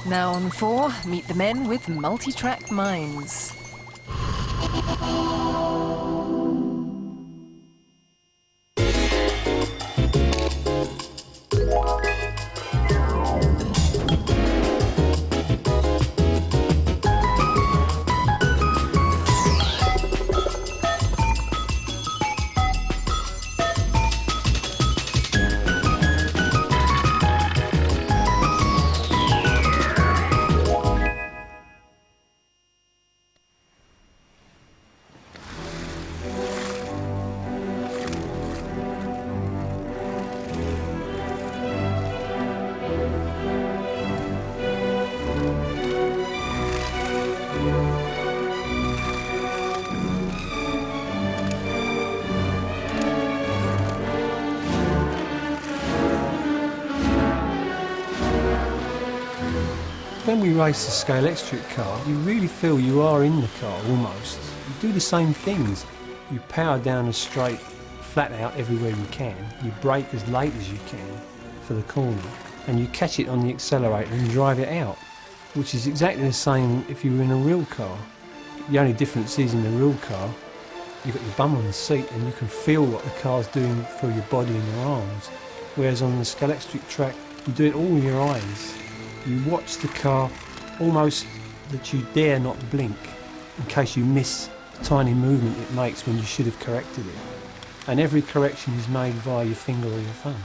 Now on 4, meet the men with multi-track minds. When we race the Scalextric car, you really feel you are in the car almost. You do the same things. You power down a straight, flat out everywhere you can. You brake as late as you can for the corner, and you catch it on the accelerator and drive it out, which is exactly the same if you were in a real car. The only difference is in the real car, you've got your bum on the seat and you can feel what the car's doing through your body and your arms. Whereas on the Scalextric track, you do it all with your eyes. You watch the car almost that you dare not blink in case you miss the tiny movement it makes when you should have corrected it. And every correction is made via your finger or your thumb.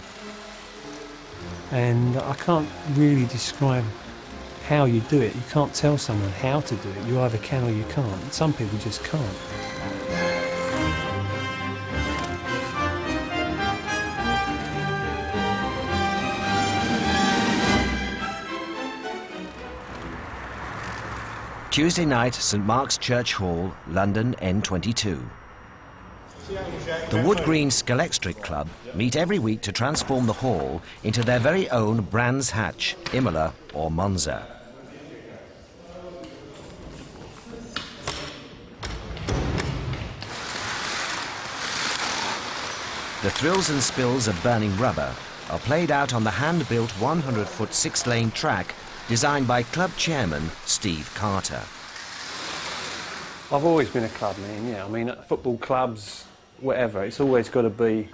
And I can't really describe how you do it. You can't tell someone how to do it. You either can or you can't. Some people just can't. Tuesday night, St Mark's Church Hall, London N22. The Wood Green Scalextric Club meet every week to transform the hall into their very own Brands Hatch, Imola or Monza. The thrills and spills of burning rubber are played out on the hand-built 100-foot 6-lane track designed by club chairman Steve Carter. I've always been a club man, yeah. I mean, at football clubs, whatever, it's always got to be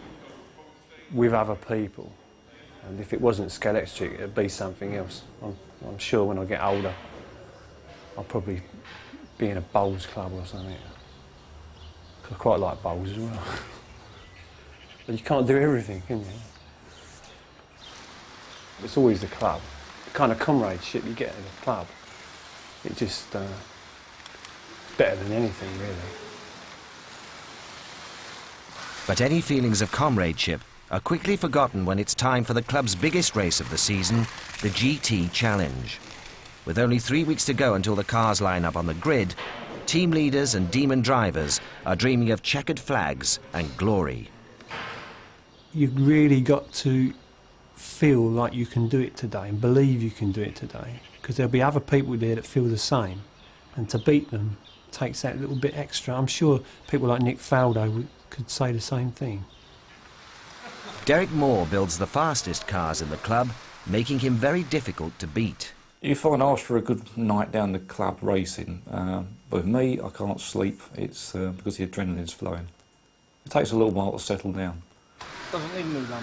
with other people. And if it wasn't Scalextric, it'd be something else. I'm sure when I get older, I'll probably be in a bowls club or something. I quite like bowls as well. But you can't do everything, can you? It's always the club. The kind of comradeship you get at a club, it's just better than anything, really. But any feelings of comradeship are quickly forgotten when it's time for the club's biggest race of the season, the GT Challenge. With only 3 weeks to go until the cars line up on the grid, team leaders and demon drivers are dreaming of checkered flags and glory. You've really got to feel like you can do it today and believe you can do it today, because there'll be other people there that feel the same, and to beat them takes that little bit extra. I'm sure people like Nick Faldo could say the same thing. Derek Moore builds the fastest cars in the club, making him very difficult to beat. You find after a good night down the club racing, with me I can't sleep, it's because the adrenaline's flowing. It takes a little while to settle down.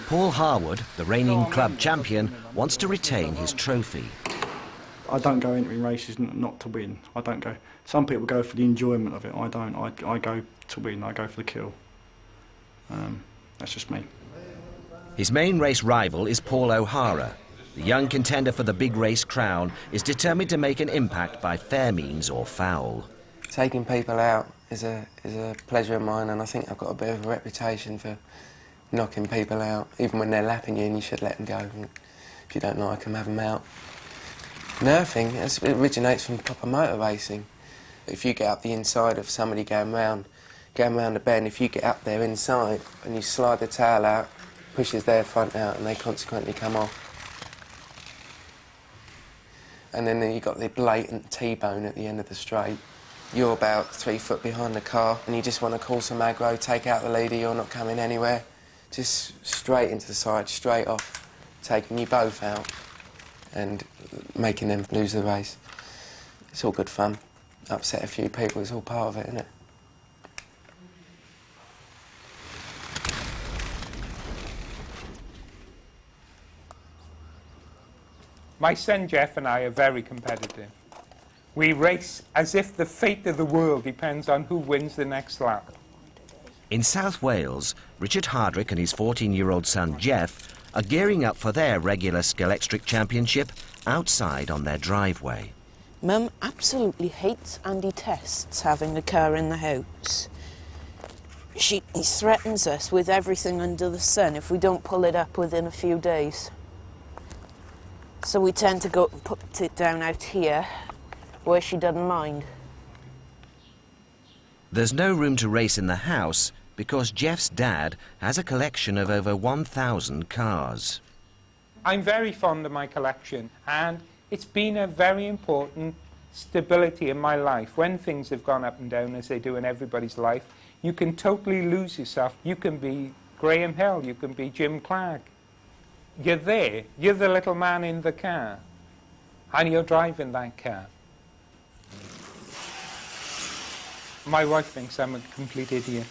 Paul Harwood, the reigning club champion, wants to retain his trophy. I don't go into races not to win. I don't go. Some people go for the enjoyment of it. I don't. I go to win. I go for the kill. That's just me. His main race rival is Paul O'Hara. The young contender for the big race crown is determined to make an impact by fair means or foul. Taking people out is a pleasure of mine, and I think I've got a bit of a reputation for knocking people out. Even when they're lapping you, and you should let them go. If you don't like them, have them out. Nerfing, it originates from proper motor racing. If you get up the inside of somebody going round the bend, if you get up there inside and you slide the tail out, pushes their front out and they consequently come off. And then you've got the blatant T-bone at the end of the straight. You're about 3 foot behind the car and you just want to call some aggro, take out the leader, you're not coming anywhere. Just straight into the side, straight off, taking you both out. and making them lose the race. It's all good fun. Upset a few people, it's all part of it, isn't it? My son Jeff and I are very competitive. We race as if the fate of the world depends on who wins the next lap. In South Wales, Richard Hardwick and his 14-year-old son Jeff are gearing up for their regular Scalextric championship outside on their driveway. Mum absolutely hates and detests having a car in the house. He threatens us with everything under the sun if we don't pull it up within a few days. So we tend to go and put it down out here, where she doesn't mind. There's no room to race in the house because Jeff's dad has a collection of over 1,000 cars. I'm very fond of my collection, and it's been a very important stability in my life. When things have gone up and down, as they do in everybody's life, you can totally lose yourself. You can be Graham Hill, you can be Jim Clark. You're there, you're the little man in the car, and you're driving that car. My wife thinks I'm a complete idiot.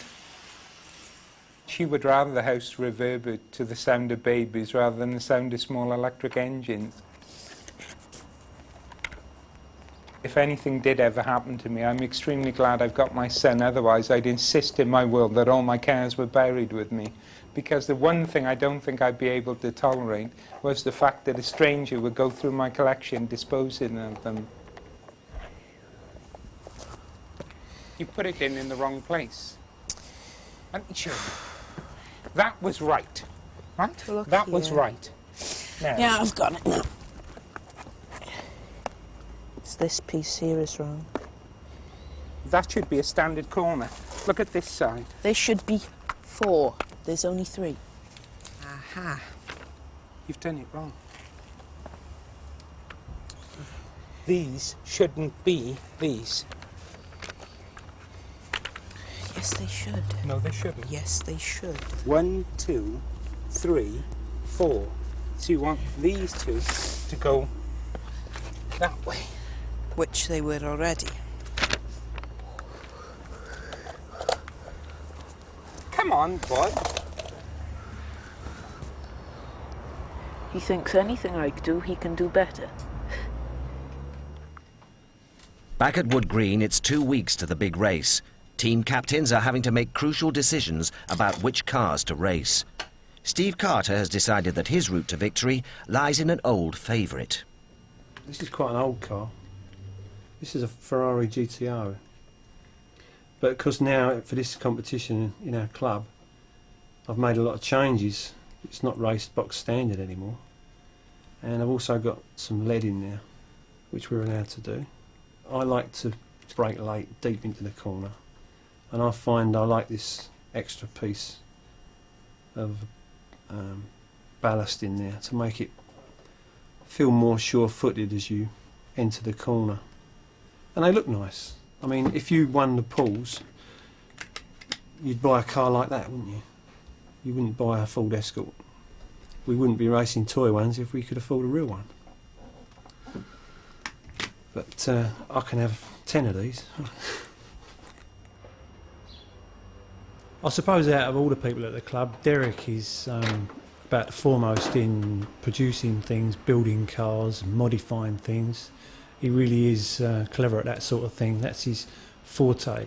She would rather the house reverberate to the sound of babies rather than the sound of small electric engines. If anything did ever happen to me, I'm extremely glad I've got my son. Otherwise, I'd insist in my will that all my cars were buried with me. Because the one thing I don't think I'd be able to tolerate was the fact that a stranger would go through my collection disposing of them. You put it in the wrong place. Let me show you. That was right. Right? Look that was here. right. Now, Yeah, I've got it now. It's this piece here is wrong. that should be a standard corner. Look at this side. There should be 4. There's only 3. Aha. You've done it wrong. These shouldn't be these. Yes, they should. No, they shouldn't. Yes, they should. 1, 2, 3, 4. So you want these two to go that way. Which they were already. Come on, bud. He thinks anything I do, he can do better. Back at Wood Green, it's 2 weeks to the big race. Team captains are having to make crucial decisions about which cars to race. Steve Carter has decided that his route to victory lies in an old favourite. This is quite an old car. This is a Ferrari GTO. But because now, for this competition in our club, I've made a lot of changes. It's not race box standard anymore. And I've also got some lead in there, which we're allowed to do. I like to brake late, deep into the corner. And I find I like this extra piece of ballast in there to make it feel more sure-footed as you enter the corner. And they look nice. I mean, if you won the pools, you'd buy a car like that, wouldn't you? You wouldn't buy a Ford Escort. We wouldn't be racing toy ones if we could afford a real one. But I can have 10 of these. I suppose out of all the people at the club, Derek is about the foremost in producing things, building cars, modifying things. He really is clever at that sort of thing. That's his forte.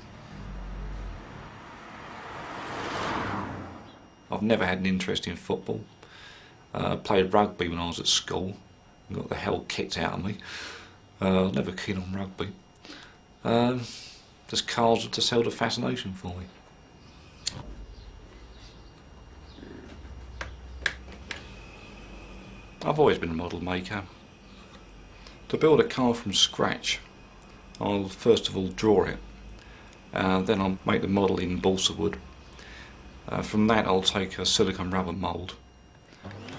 I've never had an interest in football. Played rugby when I was at school. Got the hell kicked out of me. Never keen on rugby. Just cars just held a fascination for me. I've always been a model maker. To build a car from scratch, I'll first of all draw it. Then I'll make the model in balsa wood. From that I'll take a silicone rubber mould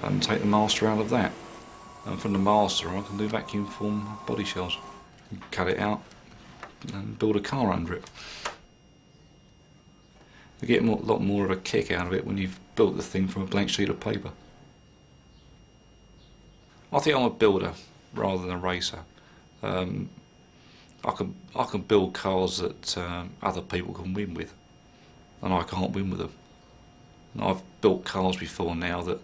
and take the master out of that. And from the master I can do vacuum form body shells. Cut it out and build a car under it. You get a lot more of a kick out of it when you've built the thing from a blank sheet of paper. I think I'm a builder. rather than a racer. I can build cars that other people can win with, and I can't win with them. And I've built cars before now that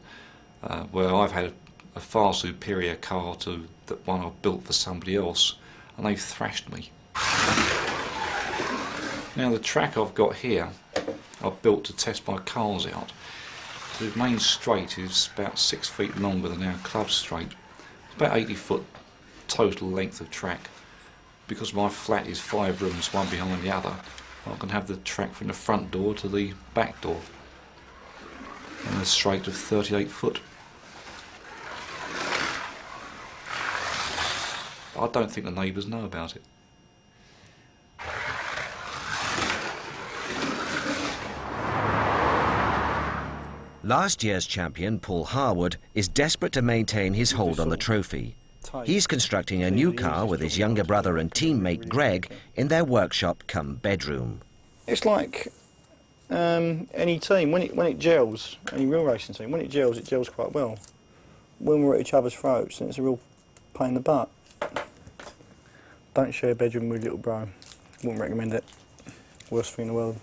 where I've had a far superior car to the one I've built for somebody else, and they've thrashed me. Now the track I've got here, I've built to test my cars out. The main straight is about 6 feet longer than our club straight. It's about 80 foot total length of track. Because my flat is 5 rooms, one behind the other, I can have the track from the front door to the back door. And a straight of 38 foot. I don't think the neighbours know about it. Last year's champion, Paul Harwood, is desperate to maintain his hold on the trophy. He's constructing a new car with his younger brother and teammate Greg in their workshop come bedroom. It's like any team, when it gels, any real racing team, when it gels quite well. When we're at each other's throats, then it's a real pain in the butt. Don't share a bedroom with little bro. Wouldn't recommend it. Worst thing in the world.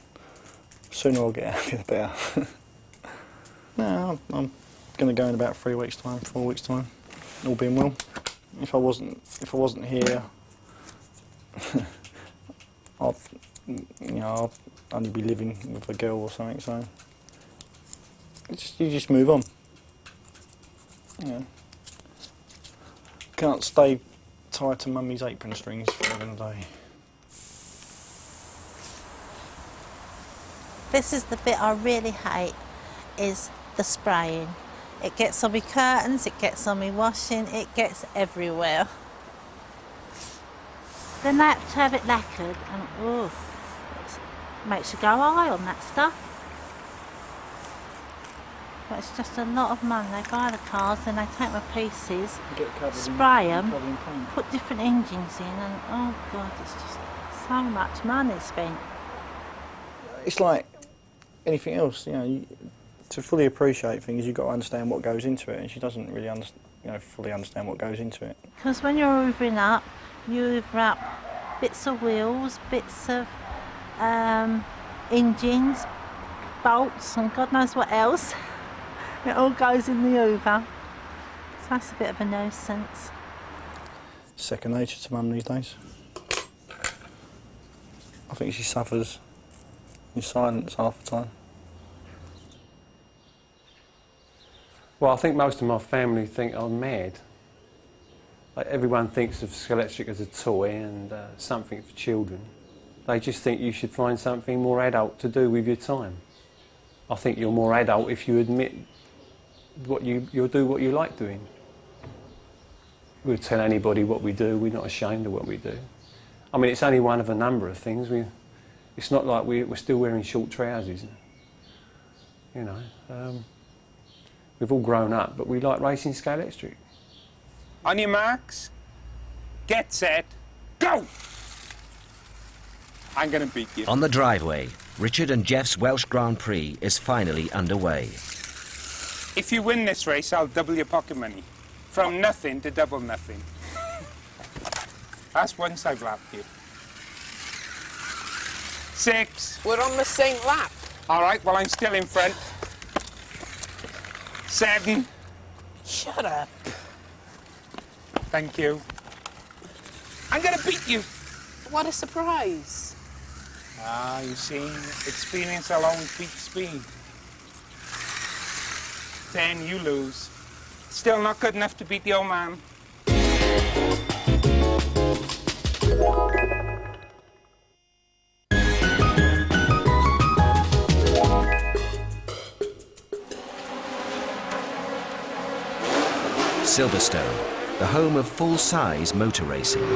The sooner I'll get out of here, the better. No, I'm going to go in about 3 weeks' time, 4 weeks' time, all being well. If I wasn't here, I'd only be living with a girl or something. So you just move on. Can't stay tied to mummy's apron strings forever and a day. This is the bit I really hate, is the spraying. It gets on my curtains, it gets on my washing, it gets everywhere. Then they have to have it lacquered and it makes you go high on that stuff. But it's just a lot of money. They buy the cars, then they take my pieces, spray them, put different engines in, and oh God, it's just so much money spent. It's like anything else, to fully appreciate things, you've got to understand what goes into it, and she doesn't really fully understand what goes into it. Because when you're hoovering up, you hoover up bits of wheels, bits of engines, bolts, and God knows what else. It all goes in the hoover. So that's a bit of a nuisance. Second nature to Mum these days. I think she suffers in silence half the time. Well, I think most of my family think I'm mad. Like, everyone thinks of Scalextric as a toy and something for children. They just think you should find something more adult to do with your time. I think you're more adult if you admit you'll do what you like doing. We'll tell anybody what we do, we're not ashamed of what we do. I mean, it's only one of a number of things. It's not like we're still wearing short trousers. We've all grown up, but we like racing Scalextric. On your marks, get set, go! I'm going to beat you. On the driveway, Richard and Jeff's Welsh Grand Prix is finally underway. If you win this race, I'll double your pocket money. From nothing to double nothing. That's once I've lapped you. 6. We're on the same lap. All right, well, I'm still in front. 7. Shut up. Thank you. I'm going to beat you. What a surprise. Ah, you see, experience alone beats speed. 10, you lose. Still not good enough to beat the old man. Silverstone, the home of full-size motor racing.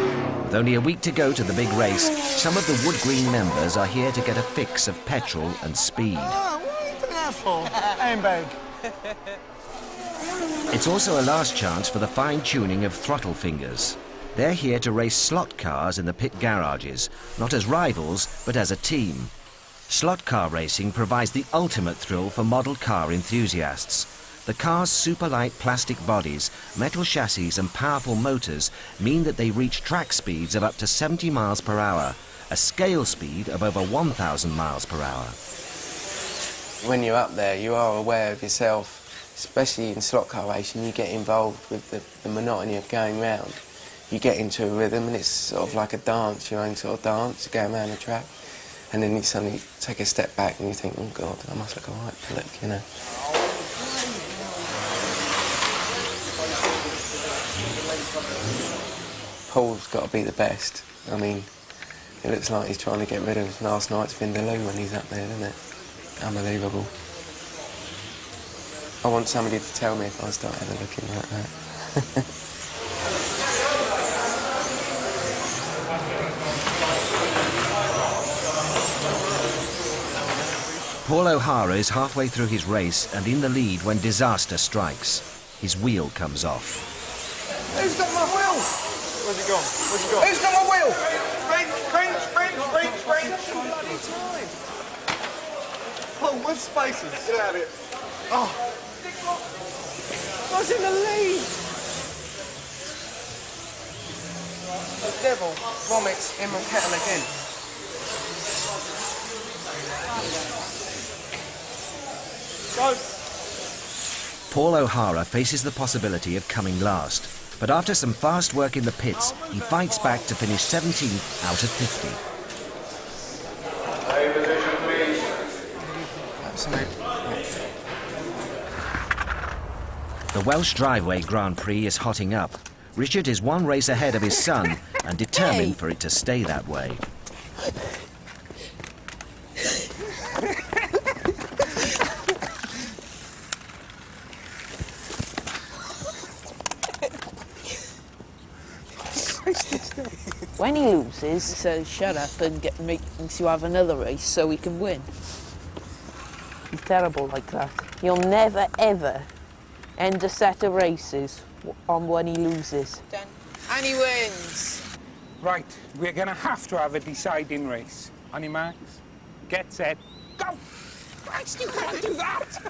With only a week to go to the big race, some of the Wood Green members are here to get a fix of petrol and speed. Oh, what are you doing that for? Handbag. It's also a last chance for the fine-tuning of throttle fingers. They're here to race slot cars in the pit garages, not as rivals, but as a team. Slot car racing provides the ultimate thrill for model car enthusiasts. The car's super-light plastic bodies, metal chassis and powerful motors mean that they reach track speeds of up to 70 miles per hour, a scale speed of over 1,000 miles per hour. When you're up there, you are aware of yourself, especially in slot car racing. You get involved with the monotony of going round. You get into a rhythm and it's sort of like a dance, your own sort of dance, going around the track. And then you suddenly take a step back and you think, oh God, I must look all right to look, you know. Paul's got to be the best. I mean, it looks like he's trying to get rid of last night's Vindaloo when he's up there, doesn't it? Unbelievable. I want somebody to tell me if I start ever looking like that. Paul O'Hara is halfway through his race and in the lead when disaster strikes. His wheel comes off. Who's got my wheel? Where's it gone? Where's it gone? Who's got my wheel? Sprint. Bloody time. Oh, with spacers. Get out of here. Oh. I was in the lead. The devil vomits in my kettle again. Go. Paul O'Hara faces the possibility of coming last, but after some fast work in the pits, he fights back to finish 17th out of 50. The Welsh Driveway Grand Prix is hotting up. Richard is one race ahead of his son and determined for it to stay that way. When he loses, he says, shut up and makes you have another race so he can win. He's terrible like that. He'll never, ever end a set of races on when he loses. And he wins. Right, we're going to have a deciding race. On your marks, get set, go! Christ, you can't do that!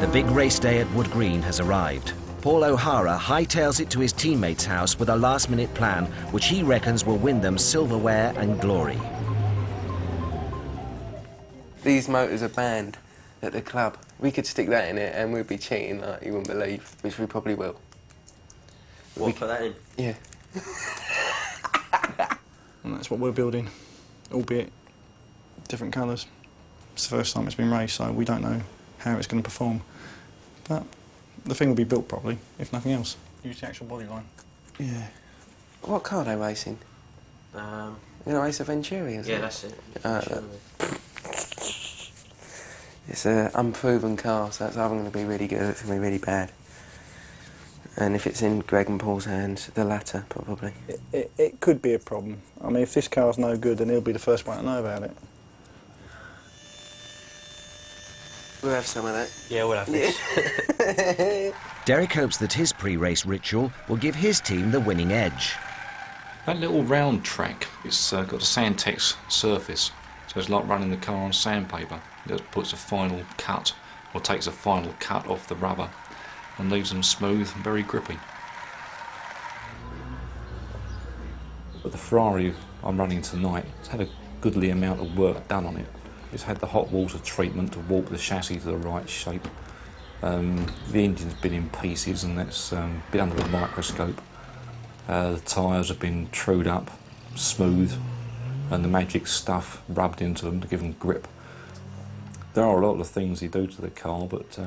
The big race day at Wood Green has arrived. Paul O'Hara hightails it to his teammate's house with a last-minute plan which he reckons will win them silverware and glory. These motors are banned at the club. We could stick that in it and we'd be cheating like you wouldn't believe, which we probably will. What, put that in? Yeah. And that's what we're building, albeit different colours. It's the first time it's been raced, so we don't know how it's going to perform. But the thing will be built properly, if nothing else. Use the actual body line. Yeah. What car are they racing? You know, race a Venturi, isn't it? Yeah, that's it. It's an unproven car, so it's either going to be really good or it's going to be really bad. And if it's in Greg and Paul's hands, the latter, probably. It could be a problem. I mean, if this car's no good, then he'll be the first one to know about it. We'll have some of that. Yeah, we'll have this. Derek hopes that his pre-race ritual will give his team the winning edge. That little round track, it's got a Sandtex surface, so it's like running the car on sandpaper. It puts a final cut, or takes a final cut off the rubber, and leaves them smooth and very grippy. But the Ferrari I'm running tonight, it's had a goodly amount of work done on it. It's had the hot water treatment to warp the chassis to the right shape. The engine's been in pieces and that's been under a microscope. The tyres have been trued up, smooth, and the magic stuff rubbed into them to give them grip. There are a lot of things you do to the car, but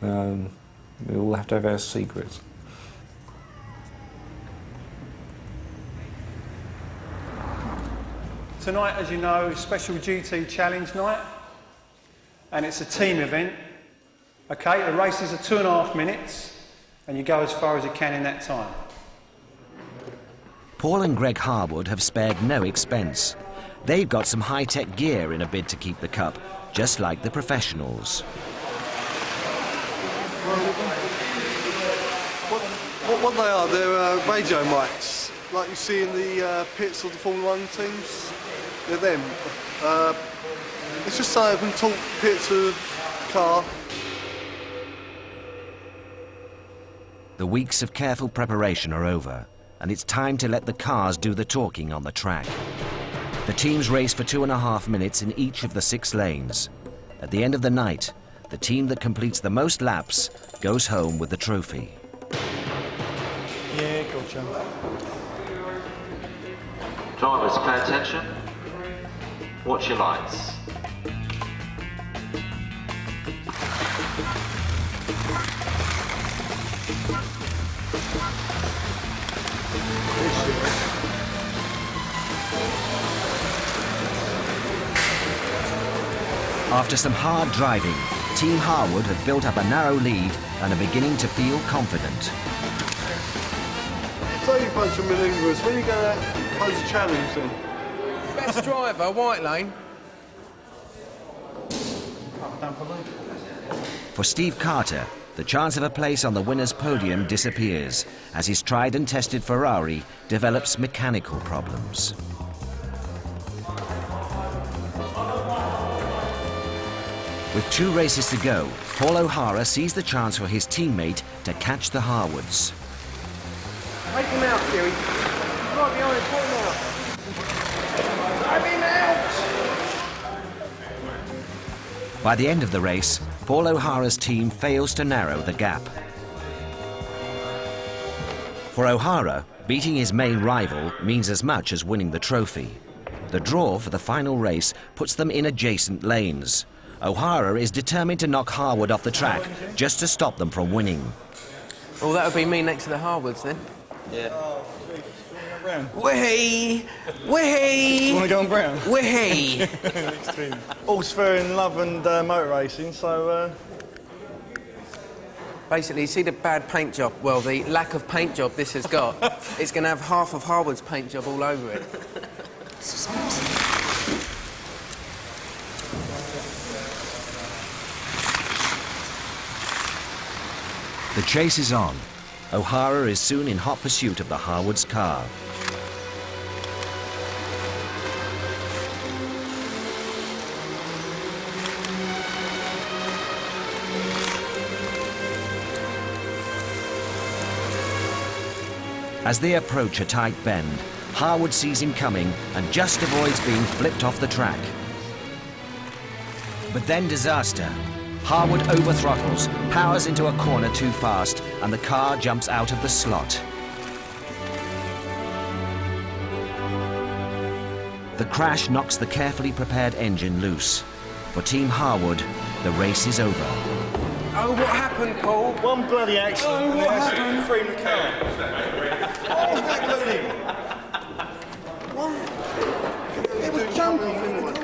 we all have to have our secrets. Tonight, as you know, is Special GT Challenge night, and it's a team event. Okay, the races are 2.5 minutes, and you go as far as you can in that time. Paul and Greg Harwood have spared no expense. They've got some high-tech gear in a bid to keep the cup, just like the professionals. What they are, they're radio mics. like you see in the pits of the Formula 1 teams. They're them. It's just so I can talk pit to car. The weeks of careful preparation are over, and it's time to let the cars do the talking on the track. The teams race for 2.5 minutes in each of the 6 lanes. At the end of the night, the team that completes the most laps goes home with the trophy. Yeah, gotcha. Drivers, pay attention. Watch your lights. After some hard driving, Team Harwood have built up a narrow lead and are beginning to feel confident. So you bunch of manoeuvres, when are you going to pose a challenge then? Best driver, white lane. For Steve Carter, the chance of a place on the winner's podium disappears as his tried and tested Ferrari develops mechanical problems. With 2 races to go, Paul O'Hara sees the chance for his teammate to catch the Harwoods. Take him out, Kerry. Right behind him, pull him out. Have him out! By the end of the race, Paul O'Hara's team fails to narrow the gap. For O'Hara, beating his main rival means as much as winning the trophy. The draw for the final race puts them in adjacent lanes. O'Hara is determined to knock Harwood off the track just to stop them from winning. Well, that would be me next to the Harwoods then. Yeah. Wee! Wee! You want to go on brown? Wee! All's fair in love and motor racing, so... Basically, you see the bad paint job, well, the lack of paint job this has got, it's going to have half of Harwood's paint job all over it. The chase is on. O'Hara is soon in hot pursuit of the Harwood's car. As they approach a tight bend, Harwood sees him coming and just avoids being flipped off the track. But then disaster. Harwood overthrottles, powers into a corner too fast, and the car jumps out of the slot. The crash knocks the carefully prepared engine loose. For Team Harwood, the race is over. Oh, what happened, Paul? One bloody accident. Oh, what happened? Free the car. What was that bloody? What? It was jumping. It was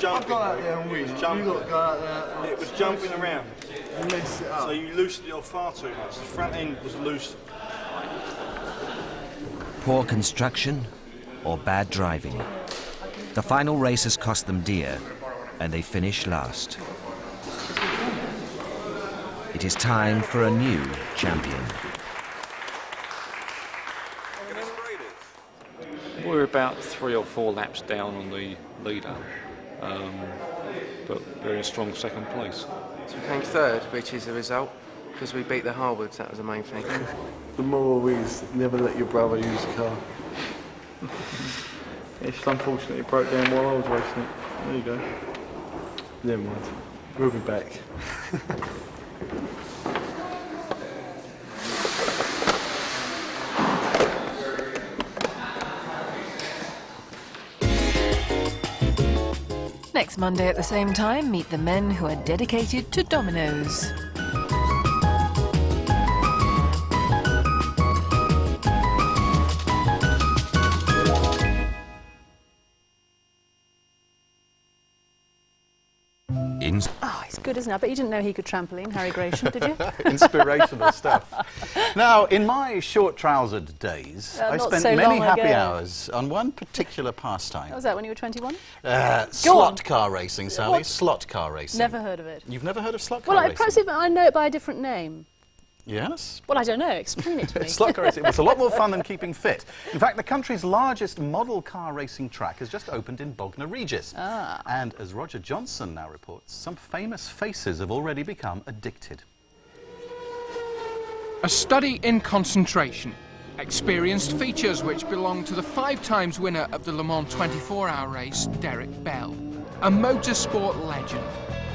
jumping. I got out there and win. You got to go out there. It was jumping around. You messed it up. So you loosened it off far too much. The front end was loose. Poor construction or bad driving. The final race has cost them dear, and they finish last. It is time for a new champion. We're about 3 or 4 laps down on the leader, but we're in a strong second place. So we came third, which is the result, because we beat the Harwoods, that was the main thing. The moral is never let your brother use a car. It's just unfortunate it broke down while I was racing it. There you go. Never mind. We'll be back. Next Monday at the same time, meet the men who are dedicated to dominoes. Oh, he's good, isn't it? I bet you didn't know he could trampoline, Harry Gratian, did you? Inspirational stuff. Now, in my short-trousered days, I not spent so many long happy ago. hours on one particular pastime. What was that, when you were 21? Slot car racing, Sally. What? Slot car racing. Never heard of it. You've never heard of slot car Well, racing? perhaps I know it by a different name. Yes? Well, I don't know. Explain it to me. Slot car racing. It's a lot more fun than keeping fit. In fact, the country's largest model car racing track has just opened in Bognor Regis. Ah. And as Roger Johnson now reports, some famous faces have already become addicted. A study in concentration. Experienced features which belong to the 5-times winner of the Le Mans 24-hour race, Derek Bell. A motorsport legend.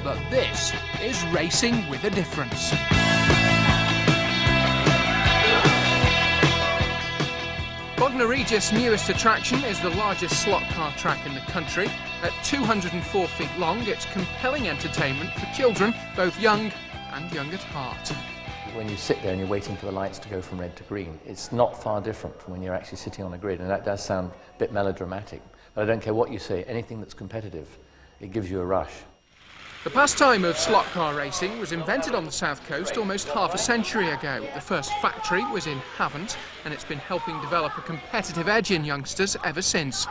But this is racing with a difference. Bognor Regis' newest attraction is the largest slot car track in the country. At 204 feet long, it's compelling entertainment for children, both young and young at heart. When you sit there and you're waiting for the lights to go from red to green, it's not far different from when you're actually sitting on a grid, and that does sound a bit melodramatic. But I don't care what you say, anything that's competitive, it gives you a rush. The pastime of slot car racing was invented on the south coast almost half a century ago. The first factory was in Havant, and it's been helping develop a competitive edge in youngsters ever since.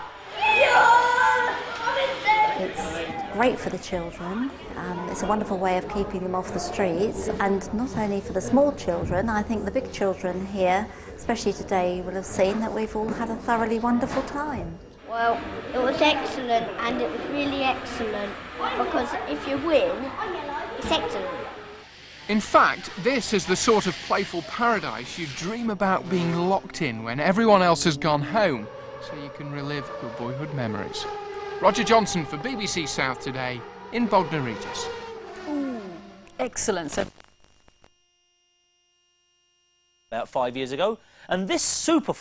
It's great for the children. It's a wonderful way of keeping them off the streets, and not only for the small children. I think the big children here, especially today, will have seen that we've all had a thoroughly wonderful time. Well, it was excellent, and it was really excellent, because if you win, it's excellent. In fact, this is the sort of playful paradise you dream about being locked in when everyone else has gone home, so you can relive your boyhood memories. Roger Johnson for BBC South Today in Bognor Regis. Ooh, excellent. So about 5 years ago, and this super